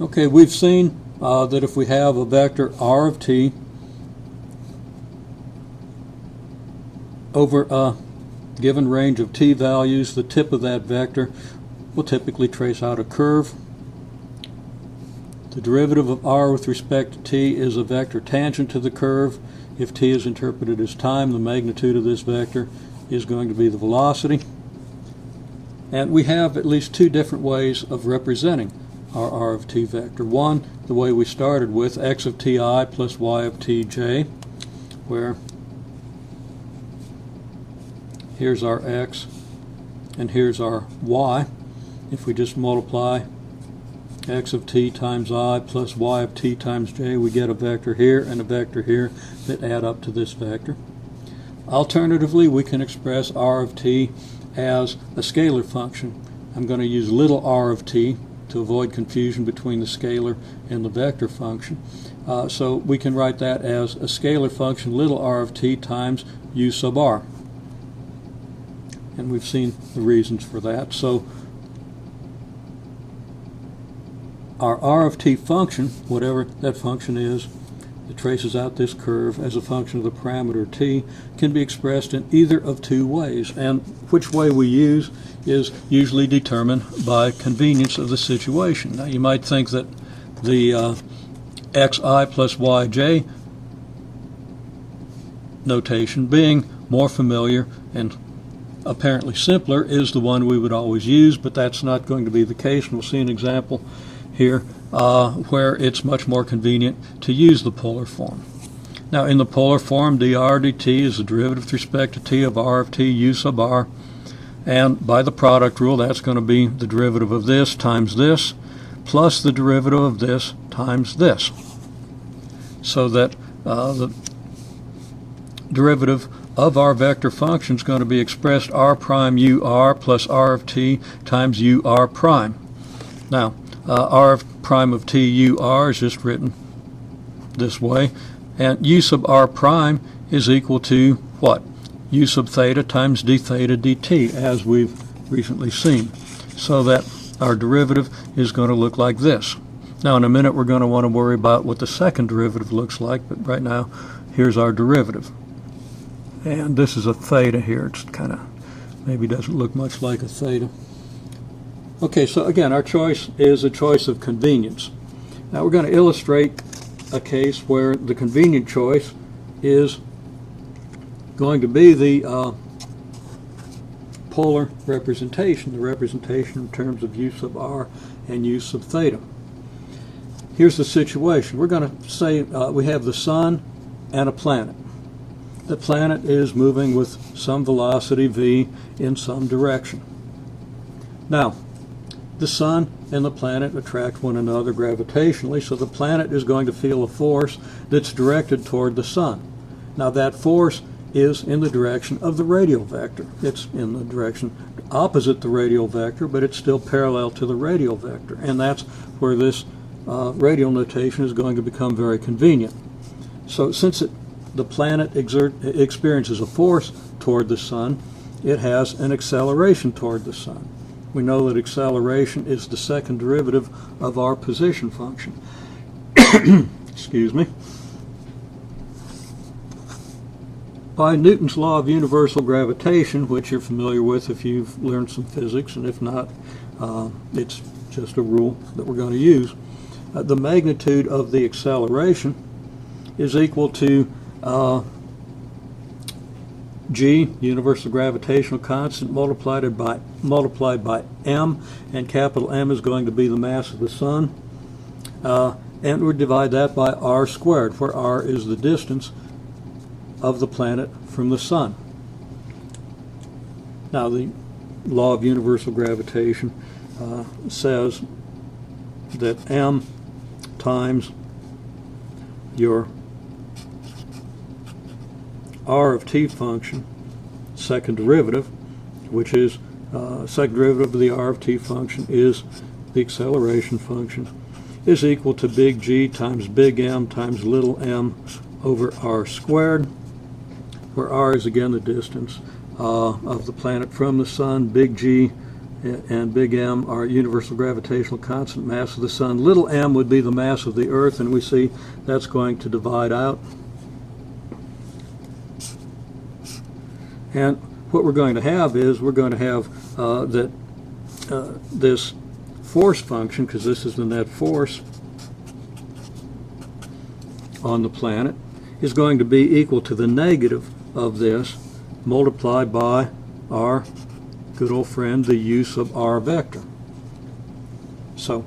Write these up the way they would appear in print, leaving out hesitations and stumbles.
Okay, we've seen that if we have a vector r of t over a given range of t values, the tip of that vector will typically trace out a curve. The derivative of r with respect to t is a vector tangent to the curve. If t is interpreted as time, the magnitude of this vector is going to be the velocity. And we have at least two different ways of representing our r of t vector. One, the way we started with, x of ti plus y of tj, where here's our x and here's our y. If we just multiply x of t times I plus y of t times j, we get a vector here and a vector here that add up to this vector. Alternatively, we can express r of t as a scalar function. I'm going to use little r of t to avoid confusion between the scalar and the vector function. So we can write that as a scalar function, little r of t times u sub r. And we've seen the reasons for that. So our r of t function, whatever that function is, that traces out this curve as a function of the parameter t, can be expressed in either of two ways. And which way we use is usually determined by convenience of the situation. Now you might think that the xi plus yj notation, being more familiar and apparently simpler, is the one we would always use, but that's not going to be the case, and we'll see an example here where it's much more convenient to use the polar form. Now in the polar form, dr dt is the derivative with respect to t of r of t u sub r, and by the product rule that's going to be the derivative of this times this plus the derivative of this times this, so that the derivative of our vector function is going to be expressed r prime ur plus r of t times ur prime. Now r prime of t ur is just written this way, and u sub r prime is equal to what? U sub theta times d theta dt, as we've recently seen, so that our derivative is going to look like this. Now in a minute we're going to want to worry about what the second derivative looks like, but right now here's our derivative. And this is a theta here. It's kind of maybe doesn't look much like a theta. Okay, so again, our choice is a choice of convenience. Now we're going to illustrate a case where the convenient choice is going to be the polar representation, the representation in terms of u sub r and u sub theta. Here's the situation. We're going to say we have the sun and a planet. The planet is moving with some velocity v in some direction. Now, the sun and the planet attract one another gravitationally, so the planet is going to feel a force that's directed toward the sun. Now that force is in the direction of the radial vector. It's in the direction opposite the radial vector, but it's still parallel to the radial vector, and that's where this radial notation is going to become very convenient. So since the planet experiences a force toward the sun, it has an acceleration toward the sun. We know that acceleration is the second derivative of our position function. Excuse me. By Newton's law of universal gravitation, which you're familiar with if you've learned some physics, and if not, it's just a rule that we're going to use, the magnitude of the acceleration is equal to g, universal gravitational constant, multiplied by m, and capital M is going to be the mass of the sun, and we divide that by r squared, where r is the distance of the planet from the sun. Now the law of universal gravitation says that m times your r of t function, second derivative, which is second derivative of the r of t function is the acceleration function, is equal to big G times big M times little m over r squared, where r is again the distance of the planet from the sun, big G and big M are universal gravitational constant mass of the sun. Little m would be the mass of the Earth, and we see that's going to divide out. And what we're going to have is we're going to have this force function, because this is the net force on the planet, is going to be equal to the negative of this multiplied by our good old friend, the use of R vector. So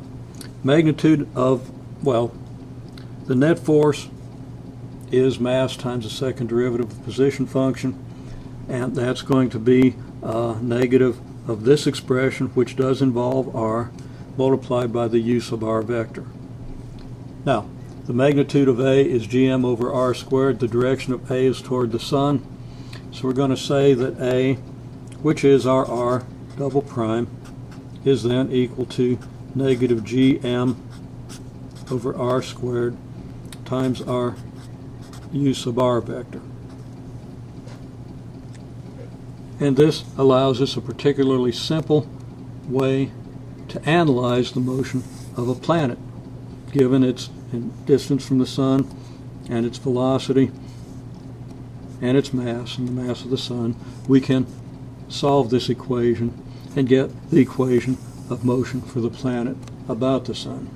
magnitude of, well, the net force is mass times the second derivative of the position function, and that's going to be negative of this expression, which does involve R, multiplied by the use of R vector. Now, the magnitude of A is gm over R squared. The direction of A is toward the sun. So we're going to say that A, which is our R double prime, is then equal to negative gm over R squared times our use of R vector. And this allows us a particularly simple way to analyze the motion of a planet, given its distance from the sun and its velocity and its mass and the mass of the sun. We can solve this equation and get the equation of motion for the planet about the sun.